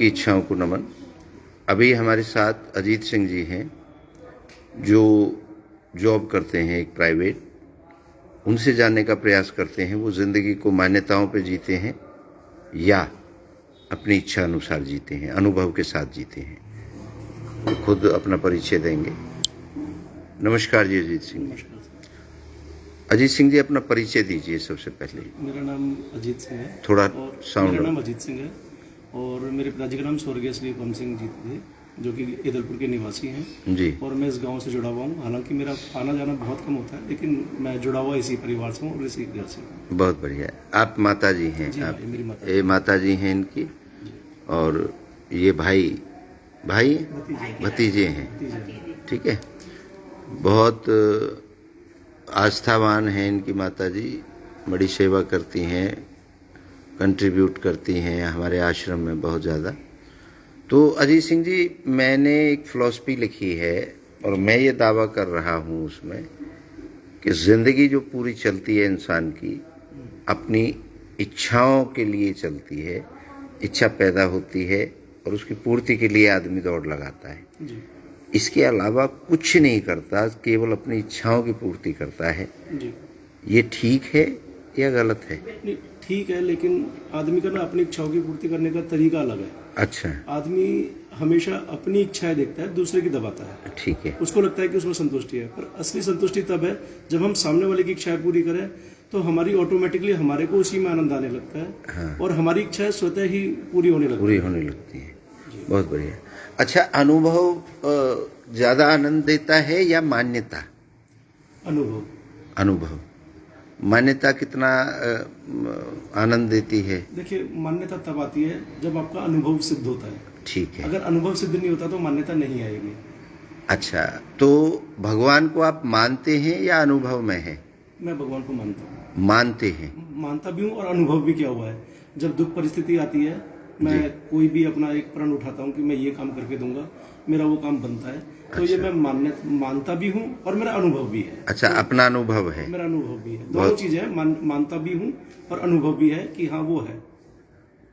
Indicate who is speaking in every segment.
Speaker 1: की इच्छाओं को नमन। अभी हमारे साथ अजीत सिंह जी हैं जो जॉब करते हैं एक प्राइवेट। उनसे जानने का प्रयास करते हैं वो जिंदगी को मान्यताओं पे जीते हैं या अपनी इच्छा अनुसार जीते हैं, अनुभव के साथ जीते हैं। वो खुद अपना परिचय देंगे। नमस्कार जी अजीत सिंह जी। अजीत सिंह जी अपना परिचय दीजिए सबसे पहले।
Speaker 2: मेरा नाम अजीत सिंह है।
Speaker 1: थोड़ा
Speaker 2: और
Speaker 1: साउंड।
Speaker 2: मेरा नाम अजीत सिंह है और मेरे पिताजी का नाम स्वर्गीय श्री पवन सिंह जी थे जो कि ईदलपुर के निवासी हैं
Speaker 1: जी।
Speaker 2: और मैं इस गांव से जुड़ा हुआ हूं। हालांकि मेरा आना जाना बहुत कम होता है लेकिन मैं जुड़ा हुआ इसी परिवार से हूं और इसी घर से।
Speaker 1: बहुत बढ़िया। आप माता जी हैं?
Speaker 2: जी,
Speaker 1: आप
Speaker 2: मेरी माता।
Speaker 1: ये माता जी हैं इनकी और ये भाई भतीजे हैं। ठीक है। बहुत आस्थावान हैं इनकी माता जी, बड़ी सेवा करती हैं, कंट्रीब्यूट करती हैं हमारे आश्रम में बहुत ज़्यादा। तो अजीत सिंह जी, मैंने एक फिलॉसफी लिखी है और मैं ये दावा कर रहा हूँ उसमें कि ज़िंदगी जो पूरी चलती है इंसान की अपनी इच्छाओं के लिए चलती है। इच्छा पैदा होती है और उसकी पूर्ति के लिए आदमी दौड़ लगाता है।
Speaker 2: जी।
Speaker 1: इसके अलावा कुछ नहीं करता, केवल अपनी इच्छाओं की पूर्ति करता है।
Speaker 2: जी।
Speaker 1: ये ठीक है या गलत है?
Speaker 2: नहीं, ठीक है, लेकिन आदमी का ना अपनी इच्छाओं की पूर्ति करने का तरीका अलग है।
Speaker 1: अच्छा।
Speaker 2: आदमी हमेशा अपनी इच्छाएं देखता है, दूसरे की दबाता है।
Speaker 1: ठीक है।
Speaker 2: उसको लगता है कि उसमें संतुष्टि है, पर असली संतुष्टि तब है जब हम सामने वाले की इच्छाएं पूरी करें तो हमारी ऑटोमेटिकली हमारे को उसी में आनंद आने लगता है।
Speaker 1: हाँ।
Speaker 2: और हमारी इच्छाएं स्वतः ही पूरी होने लगती है।
Speaker 1: बहुत बढ़िया। अच्छा, अनुभव ज्यादा आनंद देता है या मान्यता? अनुभव। मान्यता कितना आनंद देती है?
Speaker 2: देखिए, मान्यता तब आती है जब आपका अनुभव सिद्ध होता है।
Speaker 1: ठीक है।
Speaker 2: अगर अनुभव सिद्ध नहीं होता तो मान्यता नहीं आएगी।
Speaker 1: अच्छा, तो भगवान को आप मानते हैं या अनुभव में है?
Speaker 2: मैं भगवान को मानता हूँ।
Speaker 1: मानते हैं?
Speaker 2: मानता भी हूँ और अनुभव भी किया हुआ है। जब दुख परिस्थिति आती है, मैं कोई भी अपना एक प्रण उठाता हूँ कि मैं ये काम करके दूंगा, मेरा वो काम बनता है। तो ये मैं मानता भी हूँ और मेरा अनुभव भी है।
Speaker 1: अच्छा, तो अपना अनुभव है? मेरा
Speaker 2: अनुभव भी है। दोनों चीजें हैं, मानता भी हूँ और अनुभव भी है कि हाँ वो है।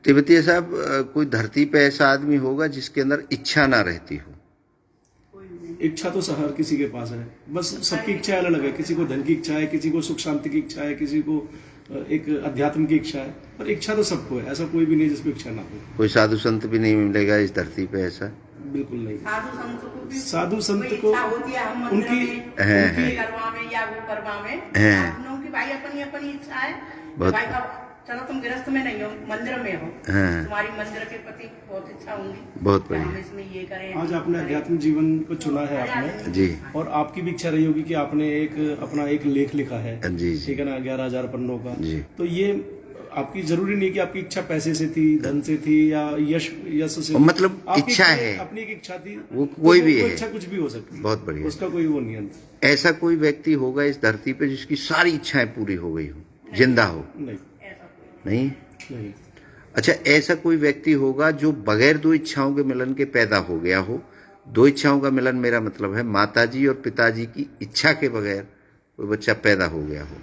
Speaker 1: तिब्बतीय साहब, कोई धरती पे ऐसा आदमी होगा जिसके अंदर इच्छा ना रहती हो?
Speaker 2: इच्छा तो हर किसी के पास है, बस सबकी इच्छा अलग अलग है। किसी को धन की इच्छा है, किसी को सुख शांति की इच्छा है, किसी को एक अध्यात्म की इच्छा है, पर इच्छा तो सबको है। ऐसा कोई भी नहीं जिसको इच्छा ना हो।
Speaker 1: कोई साधु संत भी नहीं मिलेगा इस धरती पे ऐसा?
Speaker 2: बिल्कुल नहीं। साधु संत को उनकी
Speaker 3: भाई अपनी अपनी इच्छा है। चलो तुम गृहस्थ में नहीं हो, मंदिर में हो, तुम्हारी मंदिर के प्रति बहुत इच्छा होंगी।
Speaker 1: बहुत बढ़िया।
Speaker 3: हम इसमें ये करें।
Speaker 2: आज आपने अध्यात्म जीवन को चुना है आपने
Speaker 1: जी,
Speaker 2: और आपकी भी इच्छा रही होगी कि आपने अपना एक लेख लिखा है।
Speaker 1: जी,
Speaker 2: ठीक है ना, 11,000 पन्नों का
Speaker 1: जी।
Speaker 2: तो ये आपकी जरूरी नहीं कि आपकी इच्छा पैसे से थी, धन से थी या यश से।
Speaker 1: मतलब इच्छा है,
Speaker 2: अपनी एक इच्छा थी,
Speaker 1: वो कोई भी है।
Speaker 2: इच्छा कुछ भी हो सकती है।
Speaker 1: बहुत बढ़िया।
Speaker 2: उसका कोई वो नहीं।
Speaker 1: ऐसा कोई व्यक्ति होगा इस धरती पे जिसकी सारी इच्छाएं पूरी हो गई हो, जिंदा हो? नहीं। अच्छा, ऐसा कोई व्यक्ति होगा जो बगैर दो इच्छाओं के मिलन के पैदा हो गया हो? दो इच्छाओं का मिलन मेरा मतलब है माताजी और पिताजी की इच्छा के बगैर कोई बच्चा पैदा हो गया हो?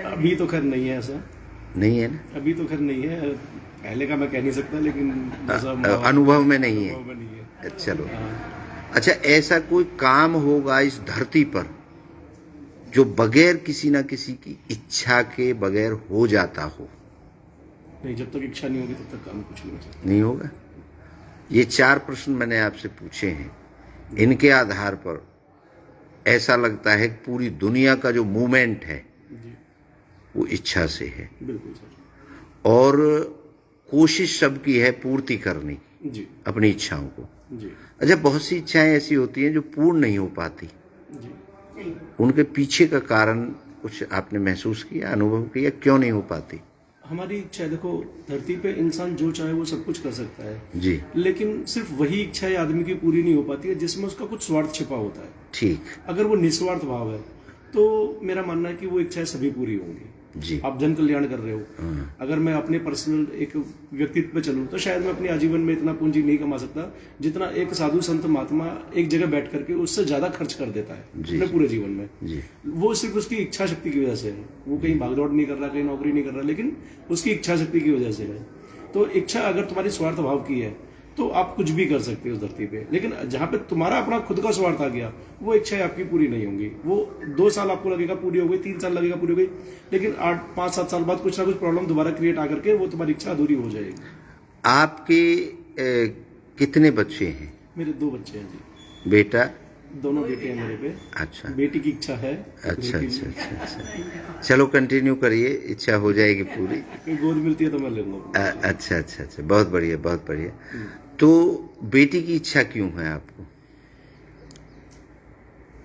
Speaker 2: अभी तो खैर नहीं है, ऐसा
Speaker 1: नहीं है ना?
Speaker 2: अभी तो खैर नहीं है। पहले का मैं कह नहीं सकता, लेकिन
Speaker 1: अनुभव में नहीं है। चलो। अच्छा, ऐसा कोई काम होगा इस धरती पर जो बगैर किसी ना किसी की इच्छा के बगैर हो जाता हो?
Speaker 2: नहीं, जब तक इच्छा नहीं होगी तब तक काम कुछ नहीं हो सकता।
Speaker 1: नहीं होगा। ये 4 प्रश्न मैंने आपसे पूछे हैं, इनके आधार पर ऐसा लगता है कि पूरी दुनिया का जो मूवमेंट है वो इच्छा से है।
Speaker 2: बिल्कुल सर।
Speaker 1: और कोशिश सबकी है पूर्ति करने की
Speaker 2: जी,
Speaker 1: अपनी इच्छाओं को।
Speaker 2: जी।
Speaker 1: अच्छा, बहुत सी इच्छाएं ऐसी होती हैं जो पूर्ण नहीं हो पाती।
Speaker 2: जी।
Speaker 1: उनके पीछे का कारण कुछ आपने महसूस किया, अनुभव किया, क्यों नहीं हो पाती?
Speaker 2: हमारी इच्छा, देखो, धरती पे इंसान जो चाहे वो सब कुछ कर सकता है
Speaker 1: जी,
Speaker 2: लेकिन सिर्फ वही इच्छा आदमी की पूरी नहीं हो पाती है जिसमें उसका कुछ स्वार्थ छिपा होता है।
Speaker 1: ठीक।
Speaker 2: अगर वो निस्वार्थ भाव है तो मेरा मानना है कि वो इच्छाएं सभी पूरी होंगी।
Speaker 1: जी।
Speaker 2: आप जन कल्याण कर रहे हो। अगर मैं अपने पर्सनल एक व्यक्तित्व पे चलूं तो शायद मैं अपने आजीवन में इतना पूंजी नहीं कमा सकता जितना एक साधु संत महात्मा एक जगह बैठ करके उससे ज्यादा खर्च कर देता है अपने पूरे जीवन में।
Speaker 1: जी।
Speaker 2: वो सिर्फ उसकी इच्छा शक्ति की वजह से है। वो कहीं भागदौड़ नहीं कर रहा, कहीं नौकरी नहीं कर रहा, लेकिन उसकी इच्छा शक्ति की वजह से है। तो इच्छा अगर तुम्हारी स्वार्थ भाव की है तो आप कुछ भी कर सकते हो उस धरती पे, लेकिन जहां पे तुम्हारा अपना खुद का स्वार्थ आ गया वो इच्छाएं आपकी पूरी नहीं होंगी। वो 2 साल आपको लगेगा पूरी हो गई, 3 साल लगेगा पूरी हो गई, लेकिन 8, 5, 7 साल बाद कुछ ना कुछ प्रॉब्लम दोबारा क्रिएट आकर के वो तुम्हारी इच्छा अधूरी हो जाएगी।
Speaker 1: आपके कितने बच्चे हैं?
Speaker 2: मेरे 2 बच्चे हैं जी।
Speaker 1: बेटा?
Speaker 2: दोनों बेटे हैं मेरे पे।
Speaker 1: अच्छा,
Speaker 2: बेटी की इच्छा है।
Speaker 1: अच्छा अच्छा अच्छा अच्छा, चलो कंटिन्यू करिए, इच्छा हो जाएगी पूरी।
Speaker 2: कोई गोद मिलती है तो मैं लूंगा।
Speaker 1: अच्छा अच्छा अच्छा, बहुत बढ़िया बहुत बढ़िया। तो बेटी की इच्छा क्यों है आपको?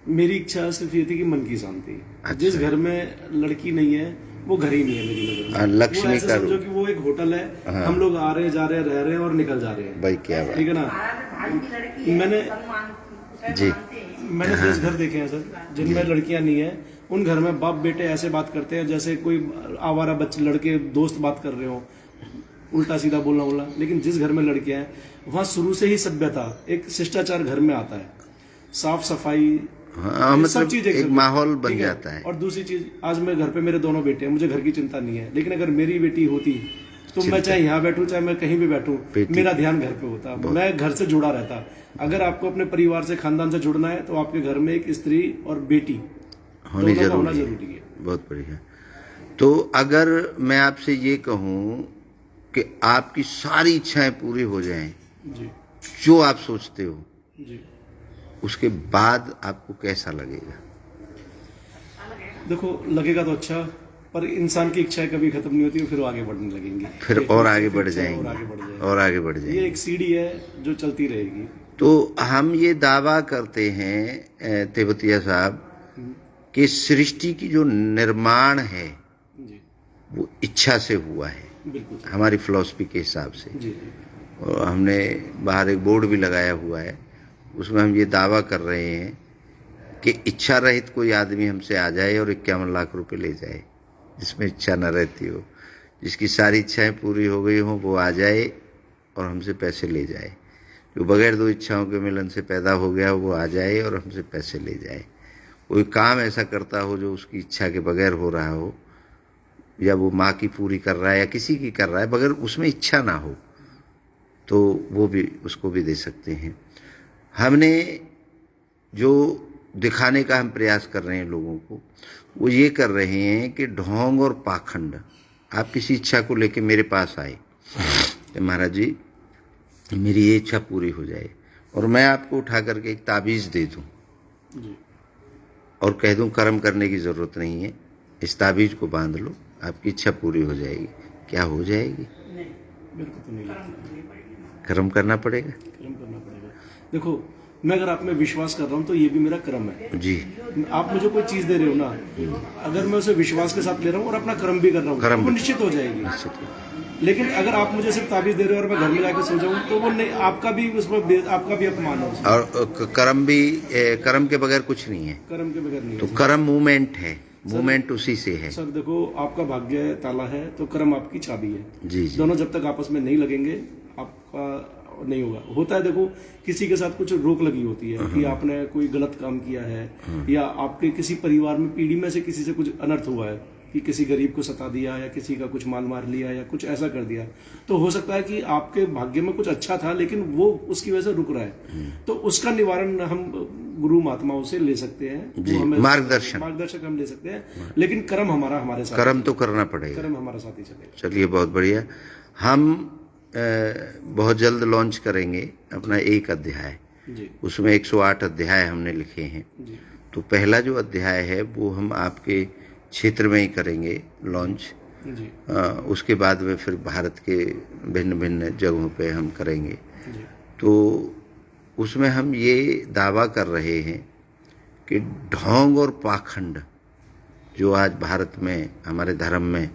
Speaker 2: मेरी इच्छा सिर्फ ये थी कि मन की शांति।
Speaker 1: अच्छा।
Speaker 2: जिस घर में लड़की नहीं है वो घर ही नहीं है मेरी नजर में।
Speaker 1: लक्ष्मी
Speaker 2: वो ऐसे
Speaker 1: का
Speaker 2: समझो कि वो एक होटल है,
Speaker 1: हाँ।
Speaker 2: हम लोग आ रहे हैं, जा रहे हैं, रह रहे हैं और निकल जा रहे हैं।
Speaker 1: भाई क्या बात।
Speaker 2: ठीक है ना।
Speaker 3: भाई की लड़की है,
Speaker 2: मैंने-
Speaker 3: सम्मान उसे
Speaker 1: जी।
Speaker 3: मानते हैं।
Speaker 2: मैंने 10 घर देखे हैं सर जिनमें लड़कियां नहीं है। उन घर में बाप बेटे ऐसे बात करते हैं जैसे कोई आवारा बच्चे लड़के दोस्त बात कर रहे हो, उल्टा सीधा बोलना। लेकिन जिस घर में लड़कियां हैं वहां शुरू से ही सभ्यता, एक शिष्टाचार घर में आता है, साफ सफाई,
Speaker 1: हाँ,
Speaker 2: सब
Speaker 1: मतलब
Speaker 2: चीज
Speaker 1: एक माहौल बन
Speaker 2: ठीक
Speaker 1: जाता है।
Speaker 2: और दूसरी चीज, आज मैं घर पे मेरे दोनों बेटे हैं, मुझे घर की चिंता नहीं है, लेकिन अगर मेरी बेटी होती तो मैं चाहे यहाँ बैठूं चाहे मैं कहीं भी बैठूं,
Speaker 1: बेटी-
Speaker 2: मेरा ध्यान घर पे होता, मैं घर से जुड़ा रहता। अगर आपको अपने परिवार से, खानदान से जुड़ना है तो आपके घर में एक स्त्री और बेटी
Speaker 1: होनी
Speaker 2: दोनों का होना
Speaker 1: जरूरी है।
Speaker 2: जरूरी है।
Speaker 1: बहुत बढ़िया। तो अगर मैं आपसे ये कहूं कि आपकी सारी इच्छाएं पूरी हो जाएं,
Speaker 2: जी
Speaker 1: जो आप सोचते हो,
Speaker 2: जी।
Speaker 1: उसके बाद आपको कैसा लगेगा?
Speaker 2: देखो लगेगा तो अच्छा, पर इंसान की इच्छाएं कभी खत्म नहीं होती, फिर वो आगे बढ़ने लगेंगी,
Speaker 1: फिर और आगे बढ़
Speaker 2: और
Speaker 1: जाएंगे
Speaker 2: आगे बढ़ जाएंगे।
Speaker 1: और आगे बढ़
Speaker 2: ये
Speaker 1: जाएंगे।
Speaker 2: एक सीढ़ी है जो चलती रहेगी।
Speaker 1: तो हम ये दावा करते हैं तेवतिया साहब कि सृष्टि की जो निर्माण है
Speaker 2: जी
Speaker 1: वो इच्छा से हुआ है,
Speaker 2: बिल्कुल
Speaker 1: हमारी फिलॉसफी के हिसाब से।
Speaker 2: जी।
Speaker 1: और हमने बाहर एक बोर्ड भी लगाया हुआ है, उसमें हम ये दावा कर रहे हैं कि इच्छा रहित कोई आदमी हमसे आ जाए और 51 लाख रुपए ले जाए, जिसमें इच्छा न रहती हो, जिसकी सारी इच्छाएं पूरी हो गई हों वो आ जाए और हमसे पैसे ले जाए। जो बगैर 2 इच्छाओं के मिलन से पैदा हो गया वो आ जाए और हमसे पैसे ले जाए। कोई काम ऐसा करता हो जो उसकी इच्छा के बगैर हो रहा हो, या वो माँ की पूरी कर रहा है या किसी की कर रहा है, बगैर उसमें इच्छा ना हो, तो वो भी, उसको भी दे सकते हैं। हमने जो दिखाने का हम प्रयास कर रहे हैं लोगों को, वो ये कर रहे हैं कि ढोंग और पाखंड। आप किसी इच्छा को लेके मेरे पास आए कि महाराज जी मेरी ये इच्छा पूरी हो जाए, और मैं आपको उठा करके एक ताबीज़ दे दूं
Speaker 2: जी
Speaker 1: और कह दूं कर्म करने की ज़रूरत नहीं है, इस ताबीज़ को बांध लो, आपकी इच्छा पूरी हो जाएगी। क्या हो जाएगी?
Speaker 3: नहीं,
Speaker 2: मेरे को तो नहीं लगता।
Speaker 1: कर्म करना पड़ेगा।
Speaker 2: कर्म करना पड़ेगा। देखो मैं अगर आप में विश्वास कर रहा हूँ तो ये भी मेरा कर्म है।
Speaker 1: जी।
Speaker 2: आप मुझे कोई चीज दे रहे हो ना, अगर मैं उसे विश्वास के साथ ले रहा हूँ और अपना कर्म भी कर रहा हूँ
Speaker 1: कर्म
Speaker 2: तो वो
Speaker 1: भी-
Speaker 2: निश्चित हो जाएगी। लेकिन अगर आप मुझे सिर्फ ताबीज दे रहे हो और मैं घर में जाकर सो जाऊं तो वो नहीं, आपका भी उसमें आपका भी अपमान है उसमें।
Speaker 1: और कर्म भी, कर्म के बगैर कुछ नहीं है।
Speaker 2: कर्म के बगैर नहीं
Speaker 1: तो
Speaker 2: है।
Speaker 1: कर्म मूवमेंट है, मूवमेंट उसी से है।
Speaker 2: सर देखो आपका भाग्य ताला है तो कर्म आपकी चाबी है।
Speaker 1: जी जी।
Speaker 2: दोनों जब तक आपस में नहीं लगेंगे आपका नहीं होगा। होता है देखो किसी के साथ कुछ रोक लगी होती है कि आपने कोई गलत काम किया है, या आपके किसी परिवार में पीढ़ी में से किसी से कुछ अनर्थ हुआ है कि किसी गरीब को सता दिया या किसी का कुछ माल मार लिया या कुछ ऐसा कर दिया, तो हो सकता है कि आपके भाग्य में कुछ अच्छा था लेकिन वो उसकी वजह से रुक रहा है। तो उसका निवारण हम गुरु महात्माओं से ले सकते हैं,
Speaker 1: जी,
Speaker 2: वो हमें
Speaker 1: मार्गदर्शक
Speaker 2: हम ले सकते हैं, लेकिन कर्म हमारे साथ,
Speaker 1: कर्म तो करना पड़ेगा।
Speaker 2: कर्म हमारे साथ ही चलेगा।
Speaker 1: चलिए बहुत बढ़िया। हम बहुत जल्द लॉन्च करेंगे अपना एक अध्याय,
Speaker 2: जी
Speaker 1: उसमें 108 अध्याय हमने लिखे हैं।
Speaker 2: जी
Speaker 1: तो पहला जो अध्याय है वो हम आपके क्षेत्र में ही करेंगे लॉन्च,
Speaker 2: जी
Speaker 1: उसके बाद में फिर भारत के भिन्न भिन्न जगहों पे हम करेंगे।
Speaker 2: जी
Speaker 1: तो उसमें हम ये दावा कर रहे हैं कि ढोंग और पाखंड जो आज भारत में हमारे धर्म में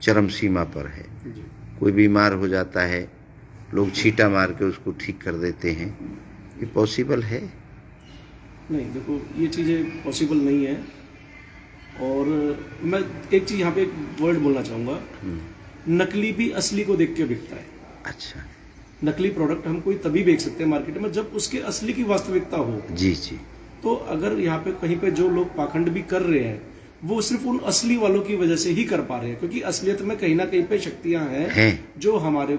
Speaker 1: चरम सीमा पर है,
Speaker 2: जी
Speaker 1: कोई बीमार हो जाता है, लोग छींटा मार के उसको ठीक कर देते हैं, ये पॉसिबल है?
Speaker 2: नहीं, देखो ये चीज़ें पॉसिबल नहीं है। और मैं एक चीज़ यहाँ पे एक वर्ड बोलना चाहूँगा, नकली भी असली को देख के बिकता है।
Speaker 1: अच्छा।
Speaker 2: नकली प्रोडक्ट हम कोई तभी बेच सकते हैं मार्केट में जब उसके असली की वास्तविकता हो।
Speaker 1: जी जी।
Speaker 2: तो अगर यहाँ पे कहीं पे जो लोग पाखंड भी कर रहे हैं वो सिर्फ उन असली वालों की वजह से ही कर पा रहे हैं, क्योंकि असलियत में कहीं ना कहीं पे शक्तियां हैं जो हमारे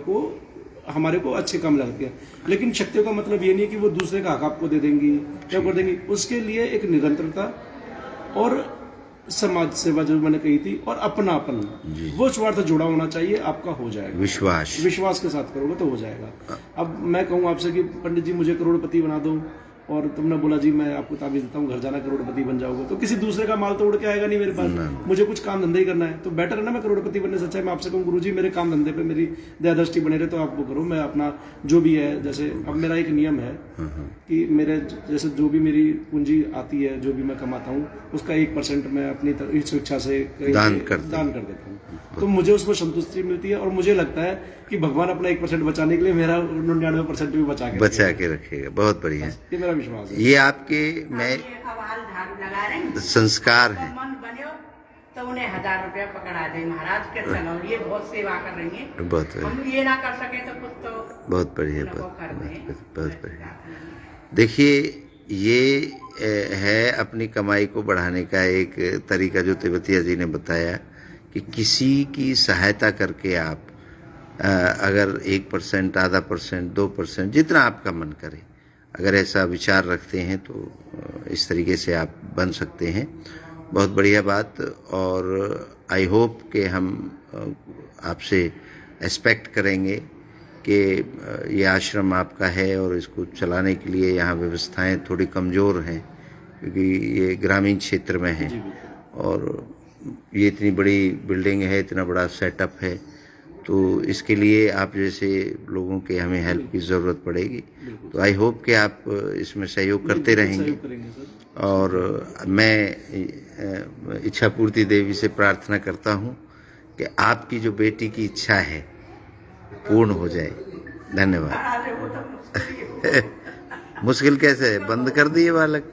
Speaker 2: को अच्छे काम लगती है। लेकिन शक्तियों का मतलब ये नहीं है कि वो दूसरे का हक आपको दे देंगी क्या कर देंगी। उसके लिए एक निरंतरता और समाज सेवा जो मैंने कही थी और अपनापन, वो स्वार्थ जुड़ा होना चाहिए, आपका हो जाएगा। विश्वास के साथ करोगे तो हो जाएगा। अब मैं कहूँ आपसे कि पंडित जी मुझे करोड़पति बना दो, और तुमने बोला जी मैं आपको ताबीज देता हूँ, घर जाना करोड़पति बन जाओगे, तो किसी दूसरे का माल तो उड़ के आएगा नहीं मेरे पास। मुझे कुछ काम धंधे ही करना है, तो बेटर है ना मैं करोड़पति बनने से अच्छा है मैं आपसे कहूँ गुरुजी मेरे काम धंधे पे मेरी दया दृष्टि बने रहे, तो आप वो करो, मैं अपना जो भी है, जैसे अब मेरा एक नियम है कि मेरे जैसे जो भी मेरी पूंजी आती है, जो भी मैं कमाता हूँ, उसका 1% मैं अपनी इच्छा से दान कर देता हूँ, तो मुझे उसमें संतुष्टि मिलती है। और मुझे लगता है कि भगवान अपना 1% बचाने के लिए मेरा 99% भी बचा के
Speaker 1: रखेगा। बहुत बढ़िया,
Speaker 2: ये मेरा विश्वास है।
Speaker 1: ये आपके मैं संस्कार है।
Speaker 3: मन बने तो उन्हें 1000 रुपया पकड़ा दे महाराज के चलो, ये बहुत सेवा कर रही है,
Speaker 1: बहुत
Speaker 3: हम ये ना कर सके तो कुछ तो
Speaker 1: बहुत बढ़िया, बहुत बढ़िया। देखिए ये है अपनी कमाई को बढ़ाने का एक तरीका जो तिब्बतिया जी ने बताया कि किसी की सहायता करके आप अगर 1%, आधा % 2%, जितना आपका मन करे, अगर ऐसा विचार रखते हैं तो इस तरीके से आप बन सकते हैं। बहुत बढ़िया बात। और आई होप कि हम आपसे एक्सपेक्ट करेंगे कि ये आश्रम आपका है और इसको चलाने के लिए यहाँ व्यवस्थाएं थोड़ी कमज़ोर हैं, क्योंकि ये ग्रामीण क्षेत्र में है और ये इतनी बड़ी बिल्डिंग है, इतना बड़ा सेटअप है, तो इसके लिए आप जैसे लोगों के हमें हेल्प की ज़रूरत पड़ेगी। तो आई होप कि आप इसमें सहयोग करते रहेंगे। और मैं इच्छा पूर्ति देवी से प्रार्थना करता हूँ कि आपकी जो बेटी की इच्छा है पूर्ण हो जाए। धन्यवाद। मुश्किल कैसे है, बंद कर दिए बालक?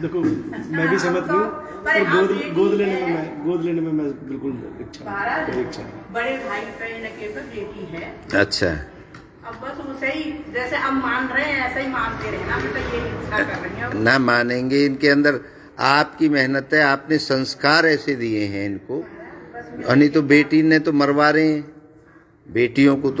Speaker 2: देखो मैं भी सहमत नहीं हूँ, पर गोद लेने में मैं बिल्कुल इच्छा
Speaker 3: बड़े भाई के बेटी है।
Speaker 1: अच्छा,
Speaker 3: अब बस उसे ही जैसे अब मान रहे हैं ऐसे ही मानते रहे ना, तो ये इच्छा कर रही है
Speaker 1: ना मानेंगे। इनके अंदर आपकी मेहनत है, आपने संस्कार ऐसे दिए हैं इनको, नहीं तो बेटी ने तो मरवा रहे हैं बेटियों को तो